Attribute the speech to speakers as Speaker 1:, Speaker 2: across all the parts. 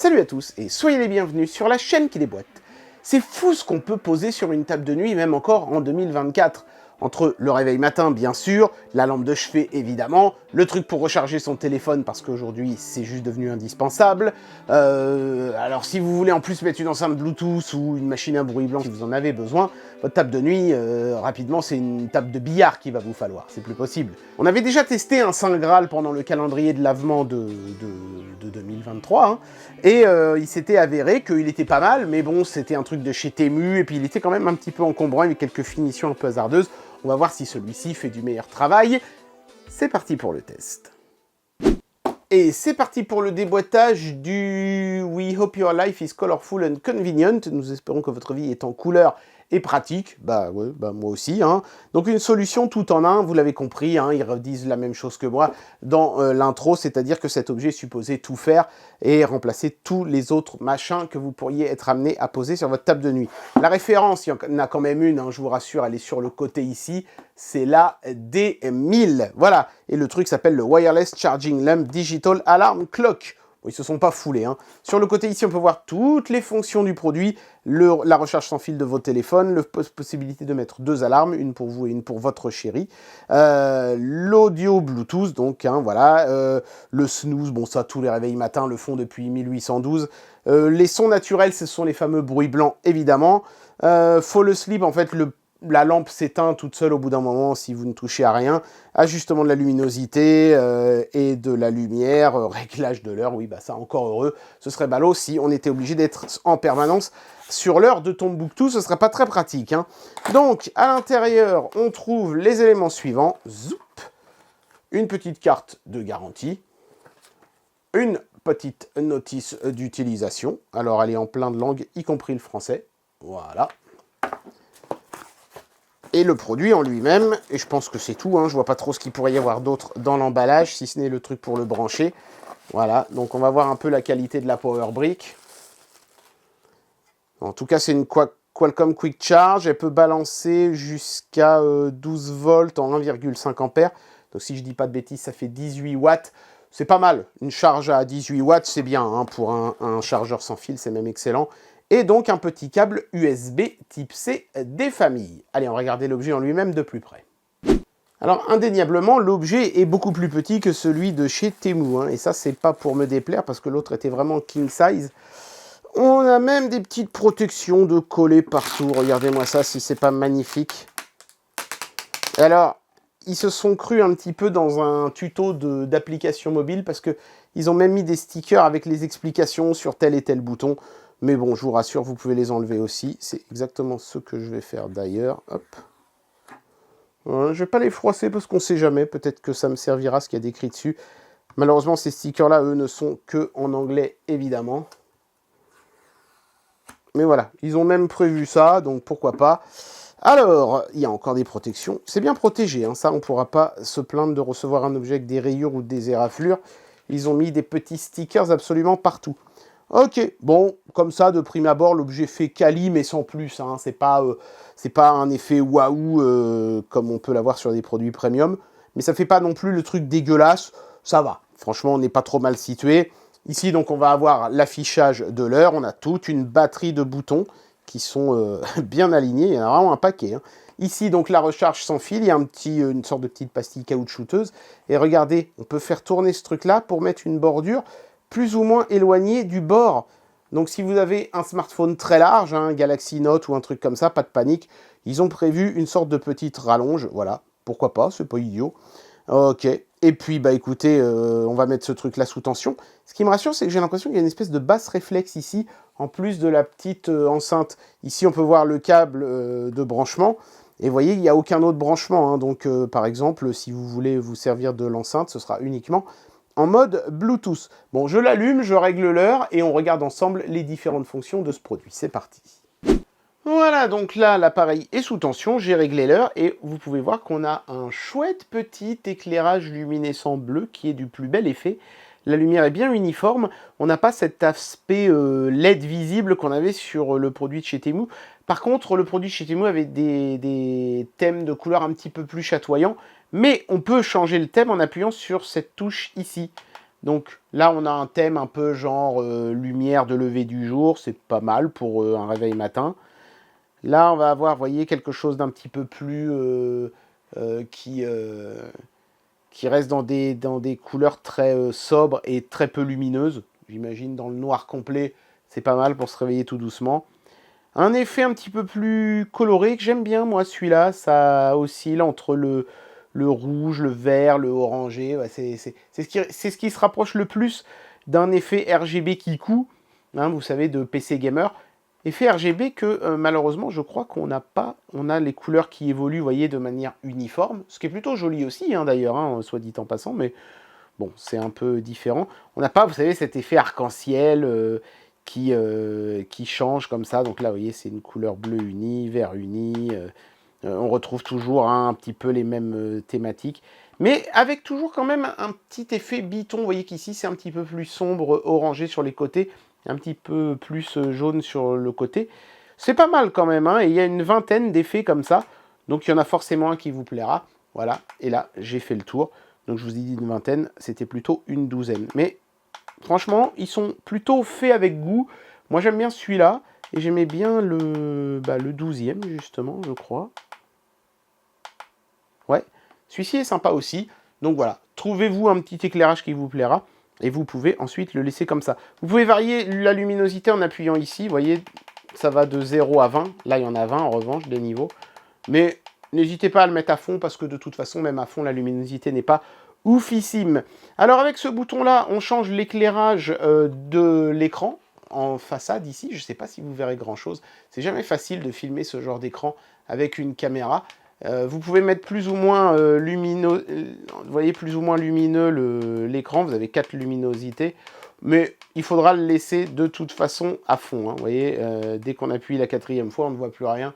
Speaker 1: Salut à tous et soyez les bienvenus sur la chaîne qui déboîte. C'est fou ce qu'on peut poser sur une table de nuit, même encore en 2024. Entre le réveil matin, bien sûr, la lampe de chevet, évidemment, le truc pour recharger son téléphone, parce qu'aujourd'hui, c'est juste devenu indispensable. Alors, si vous voulez en plus mettre une enceinte Bluetooth ou une machine à bruit blanc, si vous en avez besoin, votre table de nuit, rapidement, c'est une table de billard qu'il va vous falloir. C'est plus possible. On avait déjà testé un Saint Graal pendant le calendrier de l'avement de 2023, hein, et il s'était avéré qu'il était pas mal, mais bon, c'était un truc de chez Temu, et puis il était quand même un petit peu encombrant, avec quelques finitions un peu hasardeuses. On va voir si celui-ci fait du meilleur travail. C'est parti pour le test. Et c'est parti pour le déboîtage du We Hope Your Life is Colorful and Convenient. Nous espérons que votre vie est en couleur et pratique. Bah ouais, bah moi aussi. Hein. Donc une solution tout en un, vous l'avez compris, hein, ils redisent la même chose que moi dans l'intro, c'est-à-dire que cet objet est supposé tout faire et remplacer tous les autres machins que vous pourriez être amené à poser sur votre table de nuit. La référence, il y en a quand même une, hein, je vous rassure, elle est sur le côté ici, c'est la D1000. Voilà, et le truc s'appelle le Wireless Charging Lamp Digital Alarm Clock. Bon, ils se sont pas foulés. Hein. Sur le côté ici, on peut voir toutes les fonctions du produit, la recharge sans fil de vos téléphones, la possibilité de mettre 2 alarmes, une pour vous et une pour votre chérie, l'audio Bluetooth, donc hein, voilà, le snooze, bon ça tous les réveils matins le font depuis 1812, les sons naturels, ce sont les fameux bruits blancs évidemment, fall asleep, en fait la lampe s'éteint toute seule au bout d'un moment si vous ne touchez à rien. Ajustement de la luminosité et de la lumière, réglage de l'heure, oui, bah ça encore heureux. Ce serait ballot si on était obligé d'être en permanence sur l'heure de Tombouctou, ce serait pas très pratique. Hein. Donc, à l'intérieur, on trouve les éléments suivants. Zoup, une petite carte de garantie, une petite notice d'utilisation. Alors, elle est en plein de langues, y compris le français. Voilà. Et le produit en lui-même, et je pense que c'est tout, hein, je vois pas trop ce qu'il pourrait y avoir d'autre dans l'emballage, si ce n'est le truc pour le brancher. Voilà, donc on va voir un peu la qualité de la power brick. En tout cas, c'est une Qualcomm Quick Charge, elle peut balancer jusqu'à 12 volts en 1,5 ampères. Donc si je dis pas de bêtises, ça fait 18 watts. C'est pas mal, une charge à 18 watts, c'est bien, hein, pour un chargeur sans fil, c'est même excellent. Et donc un petit câble USB type C des familles. Allez, on va regarder l'objet en lui-même de plus près. Alors indéniablement, l'objet est beaucoup plus petit que celui de chez Temu. Hein, et ça, c'est pas pour me déplaire, parce que l'autre était vraiment king size. On a même des petites protections de coller partout. Regardez-moi ça, si c'est pas magnifique. Et alors, ils se sont crus un petit peu dans un tuto d'application mobile, parce qu'ils ont même mis des stickers avec les explications sur tel et tel bouton. Mais bon, je vous rassure, vous pouvez les enlever aussi. C'est exactement ce que je vais faire d'ailleurs. Hop. Voilà, je ne vais pas les froisser parce qu'on ne sait jamais. Peut-être que ça me servira, ce qu'il y a décrit dessus. Malheureusement, ces stickers-là, eux, ne sont que en anglais, évidemment. Mais voilà, ils ont même prévu ça, donc pourquoi pas. Alors, il y a encore des protections. C'est bien protégé, hein, ça, on ne pourra pas se plaindre de recevoir un objet avec des rayures ou des éraflures. Ils ont mis des petits stickers absolument partout. Ok, bon, comme ça, de prime abord, l'objet fait quali, mais sans plus. Hein, c'est pas un effet waouh comme on peut l'avoir sur des produits premium. Mais ça fait pas non plus le truc dégueulasse. Ça va. Franchement, on n'est pas trop mal situé. Ici, donc, on va avoir l'affichage de l'heure. On a toute une batterie de boutons qui sont bien alignés. Il y en a vraiment un paquet. Hein. Ici, donc, la recharge sans fil. Il y a une sorte de petite pastille caoutchouteuse. Et regardez, on peut faire tourner ce truc-là pour mettre une bordure plus ou moins éloigné du bord. Donc si vous avez un smartphone très large, un Galaxy Note ou un truc comme ça, pas de panique. Ils ont prévu une sorte de petite rallonge, voilà. Pourquoi pas, c'est pas idiot. Ok, et puis bah écoutez, on va mettre ce truc là sous tension. Ce qui me rassure, c'est que j'ai l'impression qu'il y a une espèce de basse réflexe ici, en plus de la petite enceinte. Ici, on peut voir le câble de branchement. Et vous voyez, il n'y a aucun autre branchement. Hein. Donc par exemple, si vous voulez vous servir de l'enceinte, ce sera uniquement en mode Bluetooth. Bon, je l'allume, je règle l'heure et on regarde ensemble les différentes fonctions de ce produit. C'est parti. Voilà, donc là, l'appareil est sous tension, j'ai réglé l'heure et vous pouvez voir qu'on a un chouette petit éclairage luminescent bleu qui est du plus bel effet. La lumière est bien uniforme, on n'a pas cet aspect LED visible qu'on avait sur le produit de chez Temu. Par contre, le produit de chez Temu avait des thèmes de couleurs un petit peu plus chatoyants, mais on peut changer le thème en appuyant sur cette touche ici. Donc là, on a un thème un peu genre lumière de lever du jour. C'est pas mal pour un réveil matin. Là, on va avoir, vous voyez, quelque chose d'un petit peu plus qui reste dans des couleurs très sobres et très peu lumineuses. J'imagine dans le noir complet, c'est pas mal pour se réveiller tout doucement. Un effet un petit peu plus coloré que j'aime bien, moi, celui-là. Ça oscille entre le rouge, le vert, le orangé. Ouais, c'est ce qui se rapproche le plus d'un effet RGB Kiku, hein, vous savez, de PC Gamer. Effet RGB que, malheureusement, je crois qu'on n'a pas. On a les couleurs qui évoluent, vous voyez, de manière uniforme. Ce qui est plutôt joli aussi, hein, d'ailleurs, hein, soit dit en passant, mais bon, c'est un peu différent. On n'a pas, vous savez, cet effet arc-en-ciel qui change comme ça. Donc là, vous voyez, c'est une couleur bleu unie, vert uni. On retrouve toujours hein, un petit peu les mêmes thématiques. Mais avec toujours quand même un petit effet biton. Vous voyez qu'ici, c'est un petit peu plus sombre, orangé sur les côtés. Un petit peu plus jaune sur le côté. C'est pas mal quand même. Hein, et il y a une vingtaine d'effets comme ça. Donc il y en a forcément un qui vous plaira. Voilà. Et là, j'ai fait le tour. Donc je vous ai dit une vingtaine. C'était plutôt une douzaine. Mais franchement, ils sont plutôt faits avec goût. Moi, j'aime bien celui-là. Et j'aimais bien le 12e, justement, je crois. Ouais, celui-ci est sympa aussi. Donc voilà, trouvez-vous un petit éclairage qui vous plaira. Et vous pouvez ensuite le laisser comme ça. Vous pouvez varier la luminosité en appuyant ici. Vous voyez, ça va de 0 à 20. Là, il y en a 20 en revanche, des niveaux. Mais n'hésitez pas à le mettre à fond parce que de toute façon, même à fond, la luminosité n'est pas oufissime. Alors avec ce bouton-là, on change l'éclairage de l'écran en façade ici. Je ne sais pas si vous verrez grand-chose. C'est jamais facile de filmer ce genre d'écran avec une caméra. Vous pouvez mettre plus ou moins lumineux, vous voyez, plus ou moins lumineux l'écran. Vous avez 4 luminosités. Mais il faudra le laisser de toute façon à fond. Hein, vous voyez, dès qu'on appuie la 4e fois, on ne voit plus rien.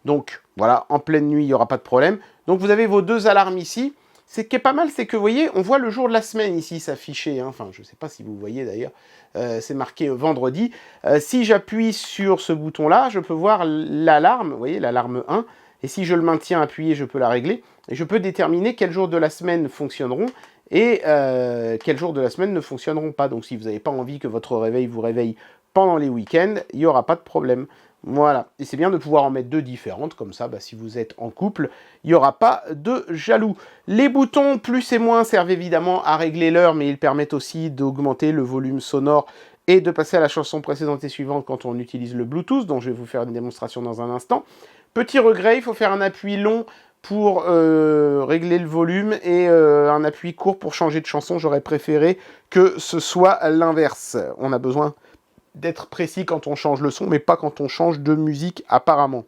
Speaker 1: Donc voilà, en pleine nuit, il n'y aura pas de problème. Donc vous avez vos 2 alarmes ici. Ce qui est pas mal, c'est que vous voyez, on voit le jour de la semaine ici s'afficher. Hein. Enfin, je ne sais pas si vous voyez d'ailleurs. C'est marqué vendredi. Si j'appuie sur ce bouton-là, je peux voir l'alarme. Vous voyez, l'alarme 1. Et si je le maintiens appuyé, je peux la régler. Et je peux déterminer quels jours de la semaine fonctionneront et quels jours de la semaine ne fonctionneront pas. Donc si vous n'avez pas envie que votre réveil vous réveille pendant les week-ends, il n'y aura pas de problème. Voilà. Et c'est bien de pouvoir en mettre 2 différentes. Comme ça, si vous êtes en couple, il n'y aura pas de jaloux. Les boutons plus et moins servent évidemment à régler l'heure, mais ils permettent aussi d'augmenter le volume sonore et de passer à la chanson précédente et suivante quand on utilise le Bluetooth, dont je vais vous faire une démonstration dans un instant. Petit regret, il faut faire un appui long pour régler le volume et un appui court pour changer de chanson. J'aurais préféré que ce soit l'inverse. On a besoin d'être précis quand on change le son, mais pas quand on change de musique apparemment.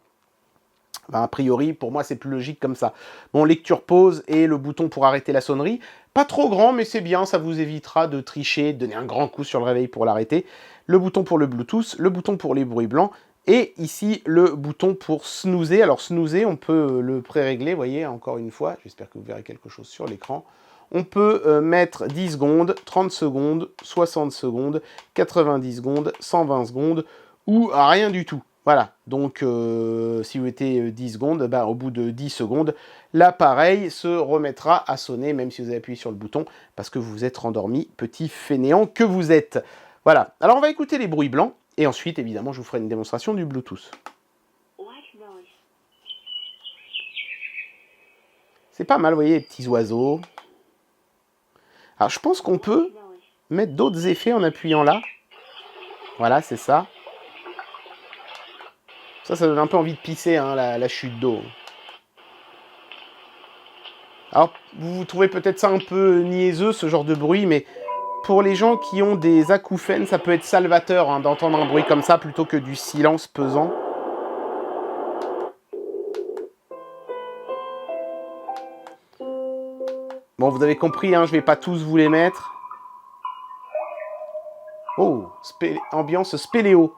Speaker 1: A priori, pour moi, c'est plus logique comme ça. Bon, lecture pause et le bouton pour arrêter la sonnerie. Pas trop grand, mais c'est bien, ça vous évitera de tricher, de donner un grand coup sur le réveil pour l'arrêter. Le bouton pour le Bluetooth, le bouton pour les bruits blancs, et ici, le bouton pour snoozer. Alors, snoozer, on peut le pré-régler, vous voyez, encore une fois. J'espère que vous verrez quelque chose sur l'écran. On peut mettre 10 secondes, 30 secondes, 60 secondes, 90 secondes, 120 secondes, ou rien du tout. Voilà, donc si vous mettez 10 secondes, au bout de 10 secondes, l'appareil se remettra à sonner, même si vous avez appuyé sur le bouton, parce que vous vous êtes rendormi, petit fainéant que vous êtes. Voilà, alors on va écouter les bruits blancs, et ensuite, évidemment, je vous ferai une démonstration du Bluetooth. C'est pas mal, vous voyez, les petits oiseaux. Alors, je pense qu'on peut mettre d'autres effets en appuyant là. Voilà, c'est ça. Ça donne un peu envie de pisser, hein, la chute d'eau. Alors, vous trouvez peut-être ça un peu niaiseux, ce genre de bruit, mais pour les gens qui ont des acouphènes, ça peut être salvateur hein, d'entendre un bruit comme ça, plutôt que du silence pesant. Bon, vous avez compris, hein, je ne vais pas tous vous les mettre. Oh, ambiance spéléo.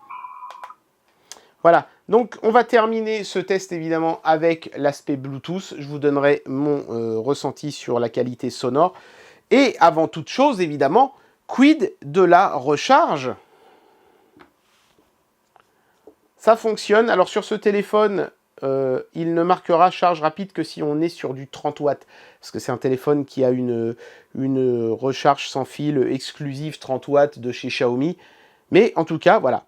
Speaker 1: Voilà, donc on va terminer ce test évidemment avec l'aspect Bluetooth. Je vous donnerai mon ressenti sur la qualité sonore. Et avant toute chose, évidemment, quid de la recharge? Ça fonctionne. Alors sur ce téléphone, il ne marquera charge rapide que si on est sur du 30 watts. Parce que c'est un téléphone qui a une recharge sans fil exclusive 30 watts de chez Xiaomi. Mais en tout cas, voilà.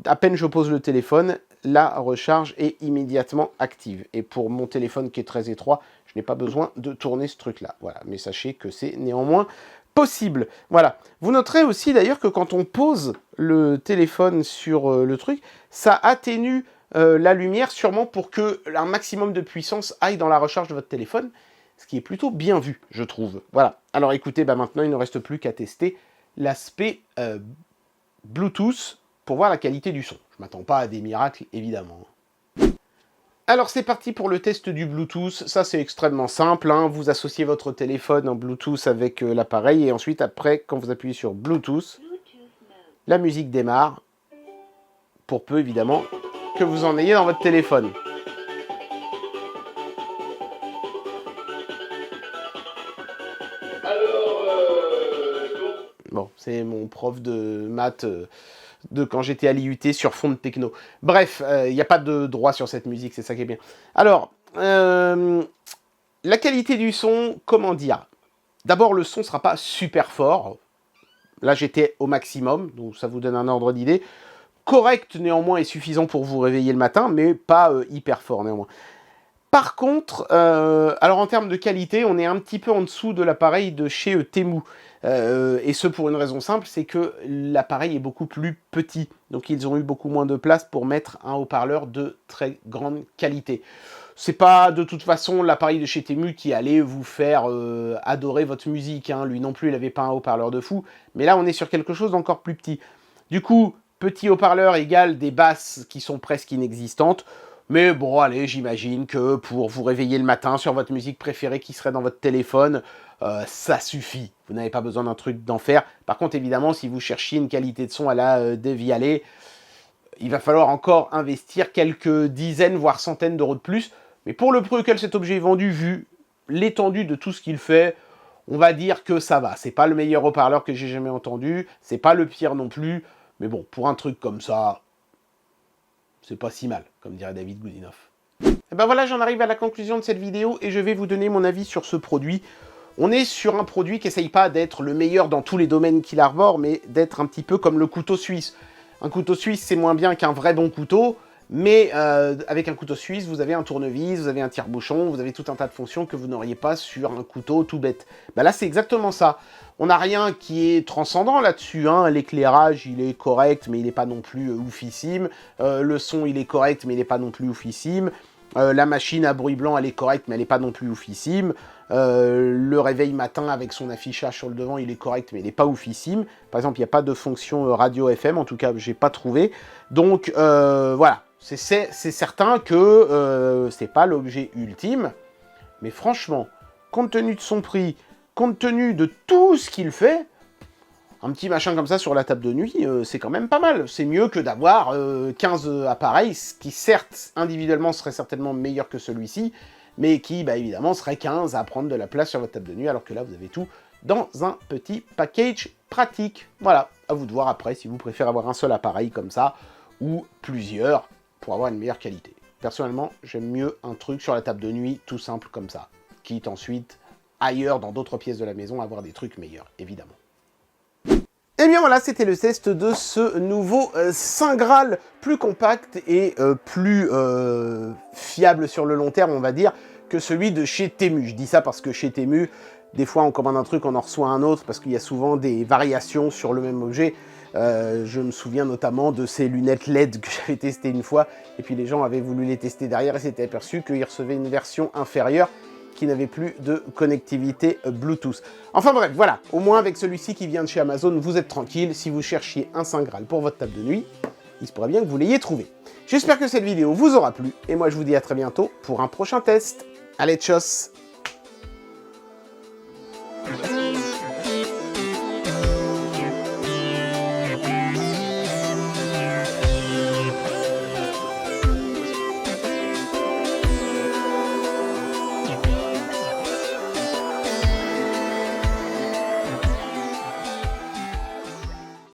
Speaker 1: À peine je pose le téléphone, la recharge est immédiatement active. Et pour mon téléphone qui est très étroit, je n'ai pas besoin de tourner ce truc-là. Voilà. Mais sachez que c'est néanmoins possible. Voilà. Vous noterez aussi d'ailleurs que quand on pose le téléphone sur le truc, ça atténue la lumière sûrement pour que un maximum de puissance aille dans la recharge de votre téléphone, ce qui est plutôt bien vu, je trouve. Voilà. Alors écoutez, maintenant il ne reste plus qu'à tester l'aspect Bluetooth pour voir la qualité du son. Je ne m'attends pas à des miracles, évidemment. Alors c'est parti pour le test du Bluetooth. Ça c'est extrêmement simple, hein. Vous associez votre téléphone en Bluetooth avec l'appareil et ensuite après, quand vous appuyez sur Bluetooth, la musique démarre, pour peu évidemment que vous en ayez dans votre téléphone. Bon, c'est mon prof de maths de quand j'étais à l'IUT sur fond de techno. Bref, il n'y a pas de droit sur cette musique, c'est ça qui est bien. Alors, la qualité du son, comment dire? D'abord, le son ne sera pas super fort. Là, j'étais au maximum, donc ça vous donne un ordre d'idée. Correct, néanmoins, et suffisant pour vous réveiller le matin, mais pas hyper fort, néanmoins. Par contre, alors en termes de qualité, on est un petit peu en dessous de l'appareil de chez Temu. Et ce pour une raison simple, c'est que l'appareil est beaucoup plus petit. Donc ils ont eu beaucoup moins de place pour mettre un haut-parleur de très grande qualité. C'est pas de toute façon l'appareil de chez Temu qui allait vous faire adorer votre musique, hein. Lui non plus, il n'avait pas un haut-parleur de fou. Mais là, on est sur quelque chose d'encore plus petit. Du coup, petit haut-parleur égale des basses qui sont presque inexistantes. Mais bon, allez, j'imagine que pour vous réveiller le matin sur votre musique préférée qui serait dans votre téléphone, ça suffit. Vous n'avez pas besoin d'un truc d'enfer. Par contre, évidemment, si vous cherchiez une qualité de son à la Devialet, il va falloir encore investir quelques dizaines, voire centaines d'euros de plus. Mais pour le prix auquel cet objet est vendu, vu l'étendue de tout ce qu'il fait, on va dire que ça va. C'est pas le meilleur haut-parleur que j'ai jamais entendu, c'est pas le pire non plus. Mais bon, pour un truc comme ça, c'est pas si mal, comme dirait David Goodenough. Et ben voilà, j'en arrive à la conclusion de cette vidéo et je vais vous donner mon avis sur ce produit. On est sur un produit qui n'essaye pas d'être le meilleur dans tous les domaines qu'il arbore, mais d'être un petit peu comme le couteau suisse. Un couteau suisse, c'est moins bien qu'un vrai bon couteau, mais avec un couteau suisse, vous avez un tournevis, vous avez un tire-bouchon, vous avez tout un tas de fonctions que vous n'auriez pas sur un couteau tout bête. Ben là, c'est exactement ça. On n'a rien qui est transcendant là-dessus, hein. L'éclairage, il est correct, mais il n'est pas non plus oufissime. Le son, il est correct, mais il n'est pas non plus oufissime. La machine à bruit blanc, elle est correcte, mais elle n'est pas non plus oufissime. Le réveil matin avec son affichage sur le devant, il est correct, mais il n'est pas oufissime. Par exemple, il n'y a pas de fonction radio FM, en tout cas, j'ai pas trouvé. Donc, voilà, c'est certain que c'est pas l'objet ultime. Mais franchement, compte tenu de son prix, compte tenu de tout ce qu'il fait, un petit machin comme ça sur la table de nuit, c'est quand même pas mal. C'est mieux que d'avoir 15 appareils, ce qui certes, individuellement, serait certainement meilleur que celui-ci, mais qui, bah, évidemment, serait 15 à prendre de la place sur votre table de nuit, alors que là, vous avez tout dans un petit package pratique. Voilà, à vous de voir après si vous préférez avoir un seul appareil comme ça, ou plusieurs, pour avoir une meilleure qualité. Personnellement, j'aime mieux un truc sur la table de nuit, tout simple comme ça, quitte ensuite, ailleurs, dans d'autres pièces de la maison, à avoir des trucs meilleurs, évidemment. Et bien voilà, c'était le test de ce nouveau Saint Graal, plus compact et plus fiable sur le long terme, on va dire, que celui de chez Temu. Je dis ça parce que chez Temu, des fois on commande un truc, on en reçoit un autre, parce qu'il y a souvent des variations sur le même objet. Je me souviens notamment de ces lunettes LED que j'avais testées une fois, et puis les gens avaient voulu les tester derrière et s'étaient aperçus qu'ils recevaient une version inférieure, qui n'avait plus de connectivité Bluetooth. Enfin bref, voilà, au moins avec celui-ci qui vient de chez Amazon, vous êtes tranquille. Si vous cherchiez un Saint Graal pour votre table de nuit, il se pourrait bien que vous l'ayez trouvé. J'espère que cette vidéo vous aura plu, et moi je vous dis à très bientôt pour un prochain test. Allez, tchuss!